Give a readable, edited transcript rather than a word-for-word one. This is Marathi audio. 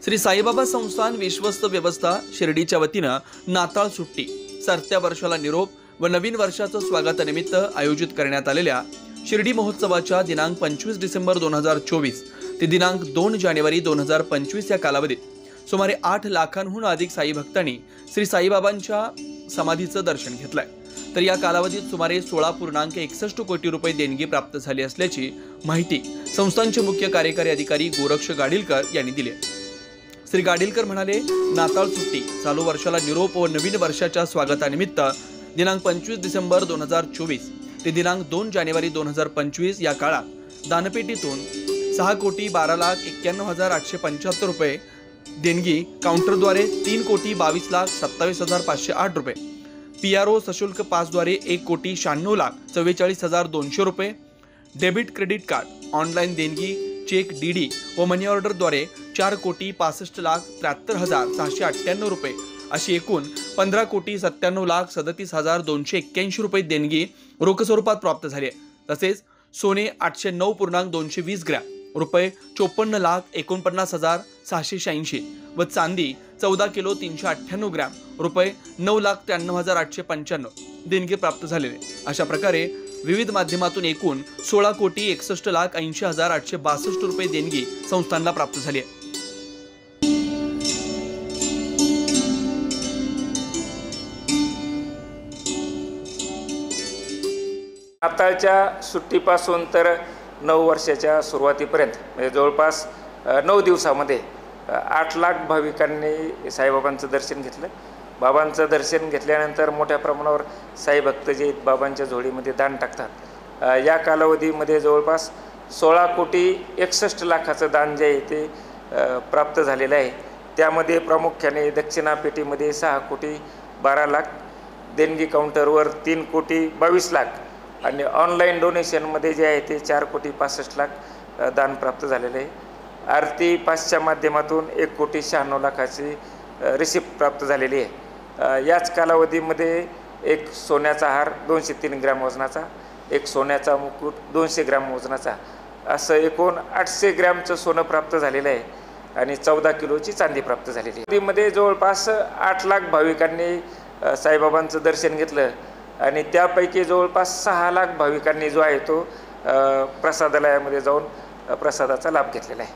श्री साईबाबा संस्थान विश्वस्त व्यवस्था शिर्डीच्या वतीनं नाताळ सुट्टी, सरत्या वर्षाला निरोप व नवीन वर्षाचं स्वागतानिमित्त आयोजित करण्यात आलेल्या शिर्डी महोत्सवाच्या दिनांक 25 डिसेंबर 2024 ते दिनांक 2 जानेवारी 2025 या कालावधीत सुमारे 8 लाखांहून अधिक साई भक्तांनी श्री साईबाबांच्या समाधीचं दर्शन घेतलंय। तर या कालावधीत सुमारे 16.61 कोटी रुपये देणगी प्राप्त झाली असल्याची माहिती संस्थानचे मुख्य कार्यकारी अधिकारी गोरक्ष गाडीलकर यांनी दिली। श्री गाडीलकर म्हणाले, नाताळ सुट्टी, चालू वर्षाला निरोप व नवीन वर्षाच्या स्वागतानिमित्त दिनांक 25 डिसेंबर 2024 ते दिनांक 2 जानेवारी 2025 या काळात दानपेटीतून 6,12,91,875 रुपये देणगी, काउंटरद्वारे 3,22,27,508 रुपये, PRO सशुल्क पासद्वारे 1,96,44,200 रुपये, डेबिट क्रेडिट कार्ड, ऑनलाईन देणगी, चेक, DD व मनी ऑर्डरद्वारे 4,65,73,698 रुपये अशी एकूण 15,97,37,281 रुपये देणगी रोख स्वरूपात प्राप्त झाली आहे। तसेच सोने 809.220 ग्रॅम रुपये 54,49,686 व चांदी 14 किलो 398 ग्रॅम रुपये 9,93,895 देणगी प्राप्त झालेले। अशा प्रकारे विविध माध्यमातून एकूण 16,61,80,862 रुपये देणगी संस्थानला प्राप्त झाली आहे। नाताळच्या सुट्टीपासून तर 9 वर्षाच्या सुरुवातीपर्यंत म्हणजे जवळपास 9 दिवसामध्ये 8 लाख भाविकांनी साईबाबांचं दर्शन घेतलं। बाबांचं दर्शन घेतल्यानंतर मोठ्या प्रमाणावर साई भक्त जे बाबांच्या झोळीमध्ये दान टाकतात। या कालावधीमध्ये जवळपास 16,61,00,000 दान जे आहे ते प्राप्त झालेलं आहे। त्यामध्ये प्रामुख्याने दक्षिणापेटीमध्ये 6,12,00,000, देणगी काउंटरवर 3,22,00,000 आणि ऑनलाईन डोनेशनमध्ये जे आहे ते 4,65,00,000 दान प्राप्त झालेले आहे। आरती पासच्या माध्यमातून 1,96,00,000ची रिसिप्ट प्राप्त झालेली आहे। याच कालावधीमध्ये एक सोन्याचा हार 203 ग्रॅम वजनाचा, एक सोन्याचा मुकुट 200 ग्रॅम वजनाचा, असं एकूण 800 ग्रॅमचं सोनं प्राप्त झालेलं आहे आणि 14 किलोची चांदी प्राप्त झालेली आहे। मध्ये जवळपास 8 लाख भाविकांनी साईबाबांचं दर्शन घेतलं आणि त्यापैकी जवळपास 6 लाख भाविकांनी जो आहे तो प्रसादालयामध्ये जाऊन प्रसादाचा लाभ घेतलेला आहे।